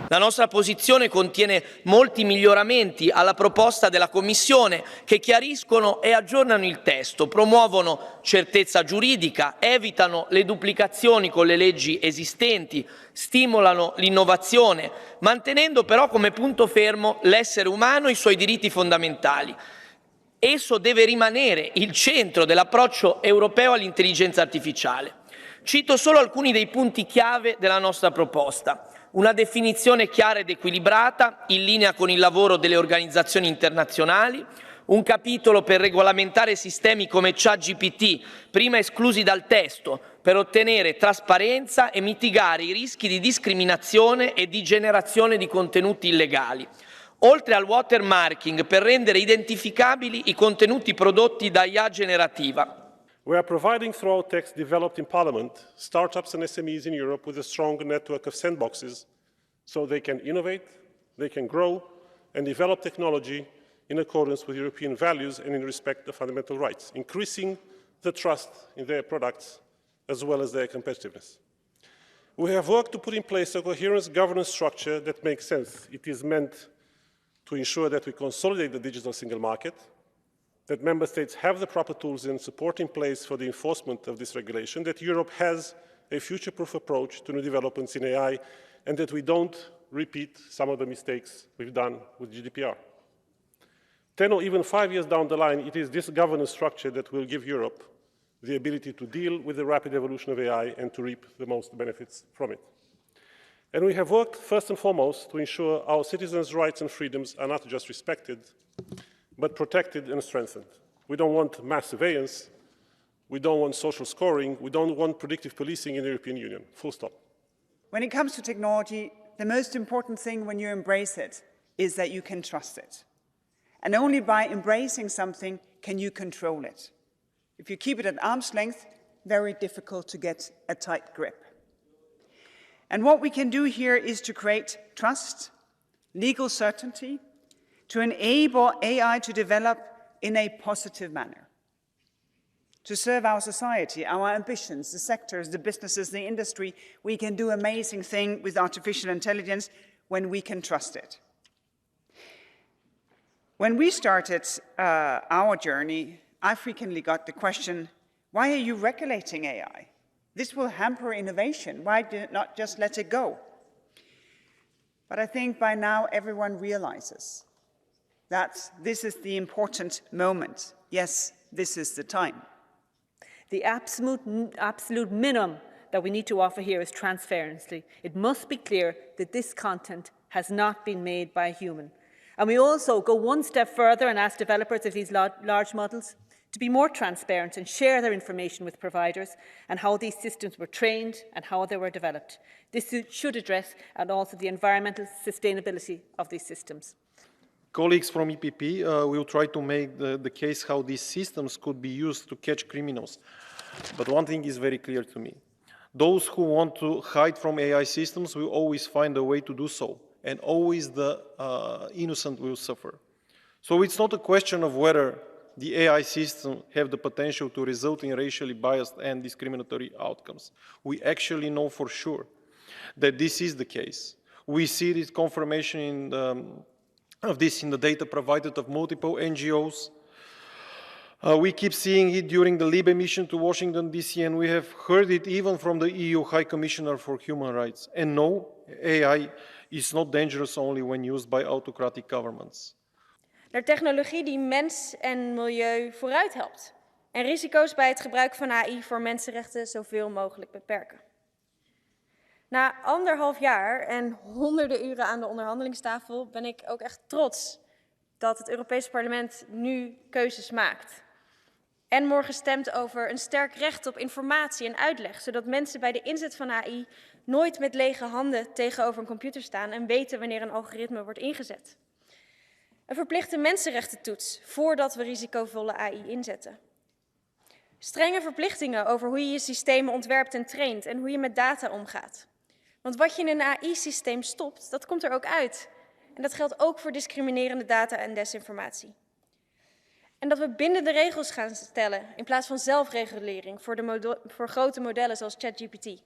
La nostra posizione contiene molti miglioramenti alla proposta della Commissione che chiariscono e aggiornano il testo, promuovono certezza giuridica, evitano le duplicazioni con le leggi esistenti, stimolano l'innovazione, mantenendo però come punto fermo l'essere umano e i suoi diritti fondamentali. Esso deve rimanere il centro dell'approccio europeo all'intelligenza artificiale. Cito solo alcuni dei punti chiave della nostra proposta. Una definizione chiara ed equilibrata, in linea con il lavoro delle organizzazioni internazionali, un capitolo per regolamentare sistemi come CHAT-GPT, prima esclusi dal testo, per ottenere trasparenza e mitigare i rischi di discriminazione e di generazione di contenuti illegali. Oltre al watermarking, per rendere identificabili i contenuti prodotti da IA generativa. We are providing, through our text developed in Parliament, startups and SMEs in Europe with a strong network of sandboxes so they can innovate, they can grow and develop technology in accordance with European values and in respect of fundamental rights, increasing the trust in their products as well as their competitiveness. We have worked to put in place a coherent governance structure that makes sense. It is meant to ensure that we consolidate the digital single market, that member states have the proper tools and support in place for the enforcement of this regulation, that Europe has a future-proof approach to new developments in AI, and that we don't repeat some of the mistakes we've done with GDPR. 10 or even 5 years down the line, it is this governance structure that will give Europe the ability to deal with the rapid evolution of AI and to reap the most benefits from it. And we have worked first and foremost to ensure our citizens' rights and freedoms are not just respected, but protected and strengthened. We don't want mass surveillance, we don't want social scoring, we don't want predictive policing in the European Union, full stop. When it comes to technology, the most important thing when you embrace it is that you can trust it. And only by embracing something can you control it. If you keep it at arm's length, very difficult to get a tight grip. And what we can do here is to create trust, legal certainty, to enable AI to develop in a positive manner, to serve our society, our ambitions, the sectors, the businesses, the industry. We can do amazing things with artificial intelligence when we can trust it. When we started our journey, I frequently got the question, why are you regulating AI? This will hamper innovation. Why not just let it go? But I think by now everyone realizes that this is the important moment. Yes, this is the time. The absolute minimum that we need to offer here is transparency. It must be clear that this content has not been made by a human. And we also go one step further and ask developers of these large models to be more transparent and share their information with providers and how these systems were trained and how they were developed. This should address and also the environmental sustainability of these systems. Colleagues from EPP will try to make the case how these systems could be used to catch criminals. But one thing is very clear to me. Those who want to hide from AI systems will always find a way to do so, and always the innocent will suffer. So it's not a question of whether the AI systems have the potential to result in racially biased and discriminatory outcomes. We actually know for sure that this is the case. We see this confirmation of this in the data provided of multiple NGOs. We keep seeing it during the LIBE mission to Washington, D.C., and we have heard it even from the EU High Commissioner for Human Rights. And no, AI is not dangerous only when used by autocratic governments. Naar technologie die mens en milieu vooruit helpt en risico's bij het gebruik van AI voor mensenrechten zoveel mogelijk beperken. Na 1,5 jaar en honderden uren aan de onderhandelingstafel ben ik ook echt trots dat het Europees Parlement nu keuzes maakt. En morgen stemt over een sterk recht op informatie en uitleg, zodat mensen bij de inzet van AI nooit met lege handen tegenover een computer staan en weten wanneer een algoritme wordt ingezet. Een verplichte mensenrechtentoets voordat we risicovolle AI inzetten. Strenge verplichtingen over hoe je je systemen ontwerpt en traint en hoe je met data omgaat. Want wat je in een AI-systeem stopt, dat komt er ook uit. En dat geldt ook voor discriminerende data en desinformatie. En dat we bindende regels gaan stellen in plaats van zelfregulering voor grote modellen zoals ChatGPT.